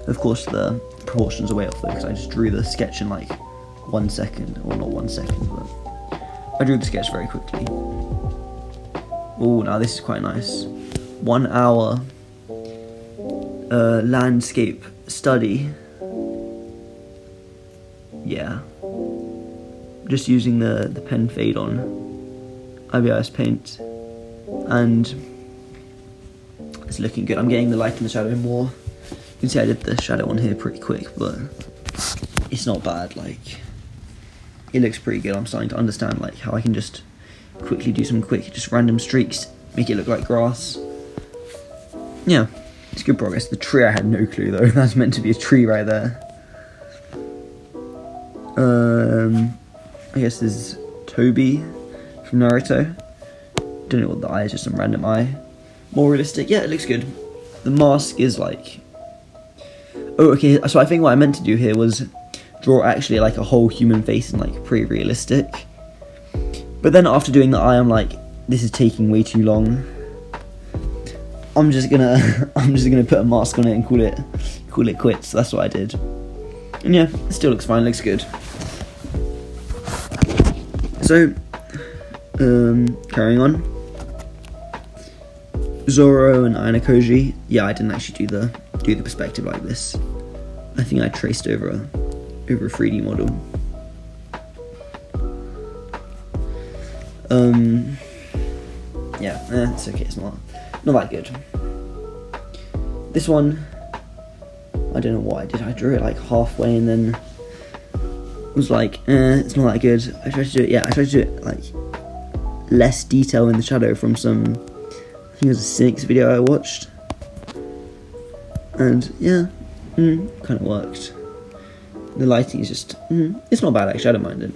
Of course, the proportions are way off though, because I just drew the sketch in like 1 second, or not 1 second, but I drew the sketch very quickly. Oh, now this is quite nice. 1 hour landscape study. Yeah. Just using the pen fade on IBIS Paint, and it's looking good. I'm getting the light and the shadow more. You can see I did the shadow on here pretty quick, but it's not bad. Like, it looks pretty good. I'm starting to understand like how I can just quickly do some just random streaks, make it look like grass. Yeah, it's good progress. The tree, I had no clue though. That's meant to be a tree right there. I guess this is Toby from Naruto. Don't know what the eye is, just some random eye. More realistic. Yeah, it looks good. The mask is like... Oh, okay, so I think what I meant to do here was draw actually like a whole human face and like pretty realistic. But then after doing the eye, I'm like, this is taking way too long. I'm just gonna put a mask on it and call it quits. So that's what I did. And yeah, it still looks fine, looks good. So, carrying on. Zoro and Ayanokoji. Yeah, I didn't actually do the perspective like this. I think I traced over a 3D model. Yeah, it's okay, it's not that good. This one, I don't know what I did. I drew it like halfway and then was like, it's not that good. I tried to do it like less detail in the shadow from some, I think it was a Cynics video I watched. And yeah, kind of worked. The lighting is just, it's not bad actually, I don't mind it.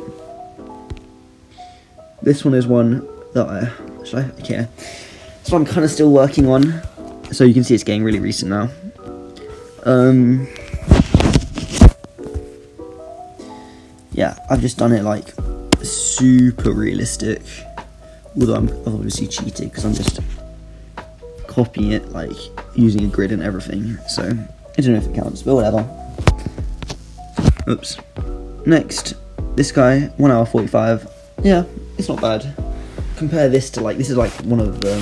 This one is one that okay. So I'm kind of still working on. So you can see it's getting really recent now. Yeah, I've just done it like super realistic. Although I've obviously cheated because I'm just copying it, like using a grid and everything. So I don't know if it counts, but whatever. Oops. Next, this guy, 1 hour 45. Yeah, it's not bad. Compare this to like, this is like one of the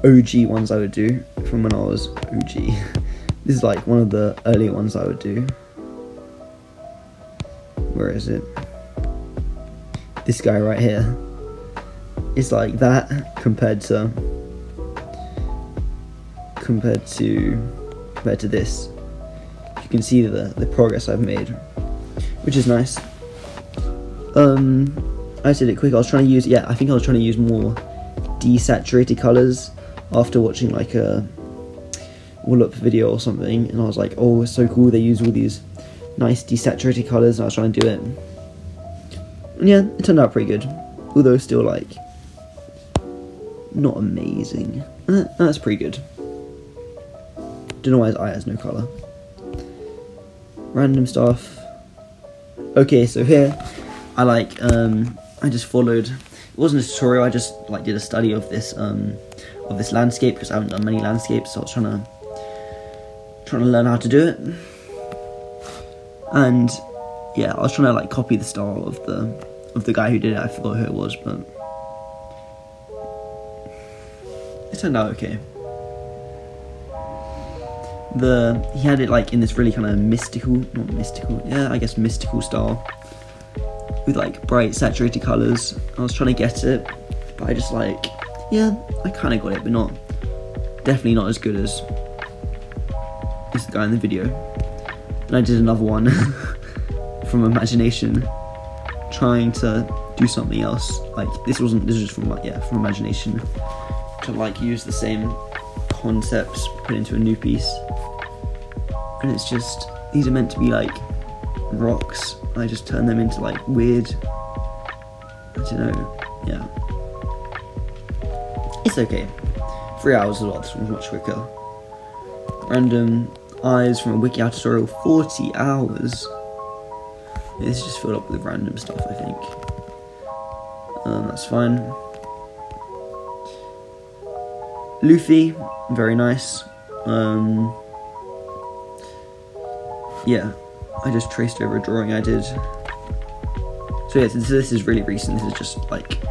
OG ones I would do from when I was OG. This is like one of the earlier ones I would do. Where is it? This guy right here. It's like that compared to this. You can see the progress I've made, which is nice. I did it quick. I was trying to use, I think I was trying to use more desaturated colors after watching like a Wallop video or something, and I was like, oh, it's so cool, they use all these nice desaturated colors, and I was trying to do it. And yeah, it turned out pretty good, although still like not amazing. That's pretty good. Don't know why his eye has no color. Random stuff. Okay, so here I just followed. It wasn't a tutorial. I just like did a study of this landscape because I haven't done many landscapes, so I was trying to learn how to do it. And yeah, I was trying to like copy the style of the guy who did it. I forgot who it was, but it turned out okay. He had it like in this really kind of mystical style with like bright saturated colours. I was trying to get it, but I just like, yeah, I kind of got it, but definitely not as good as the guy in the video. And I did another one from imagination, trying to do something else. Like this was just from imagination, to like use the same concepts put into a new piece. And it's just, these are meant to be like rocks, I just turn them into like weird, I don't know, yeah. It's okay. 3 hours a lot, this one's much quicker. Random eyes from a WikiHow tutorial, 40 hours. Yeah, this is just filled up with random stuff, I think. That's fine. Luffy, very nice. Yeah, I just traced over a drawing I did. So yeah, this is really recent. This is just like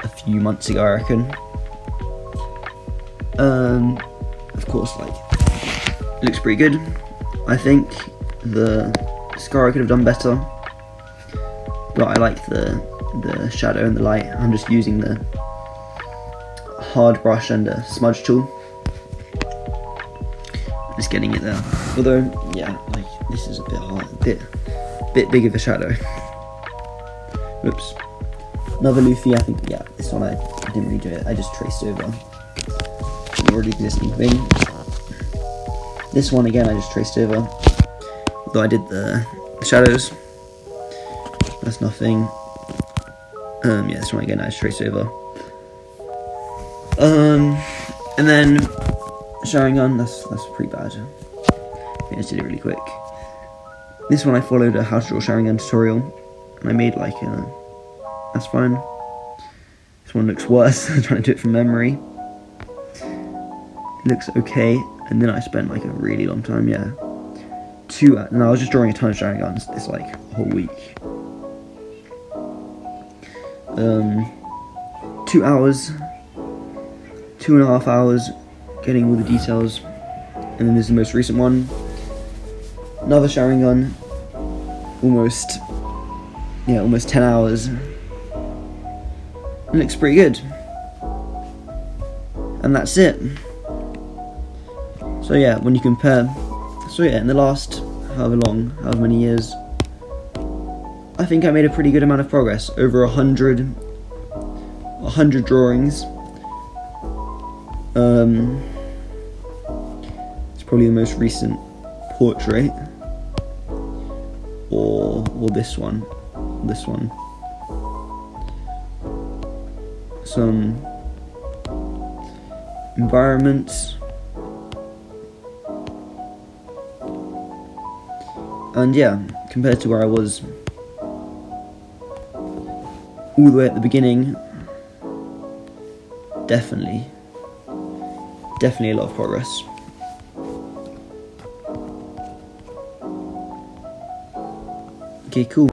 a few months ago, I reckon. Of course, like, it looks pretty good. I think the scar I could have done better, but I like the shadow and the light. I'm just using the hard brush and a smudge tool, just getting it there. Although, yeah, like, this is a bit hard, bit big of a shadow. Whoops. Another Luffy. I think, yeah, this one I didn't really do it. I just traced over an already existing thing. This one again, I just traced over, although I did the shadows. That's nothing. Yeah, this one again, I just traced over. And then Sharingan, that's pretty bad. I just did it really quick. This one I followed a how to draw Sharingan tutorial, and I made like a, that's fine. This one looks worse. I'm trying to do it from memory. It looks okay, and then I spent like a really long time, yeah. And I was just drawing a ton of Sharingans this like whole week. 2 hours, 2.5 hours getting all the details, and then there's the most recent one. Another Sharingan, almost 10 hours. It looks pretty good. And that's it. So yeah, when you compare, so yeah, in the last however many years, I think I made a pretty good amount of progress. Over 100 drawings. It's probably the most recent portrait, or this one, some environments, and yeah, compared to where I was all the way at the beginning, definitely a lot of progress. Okay, cool.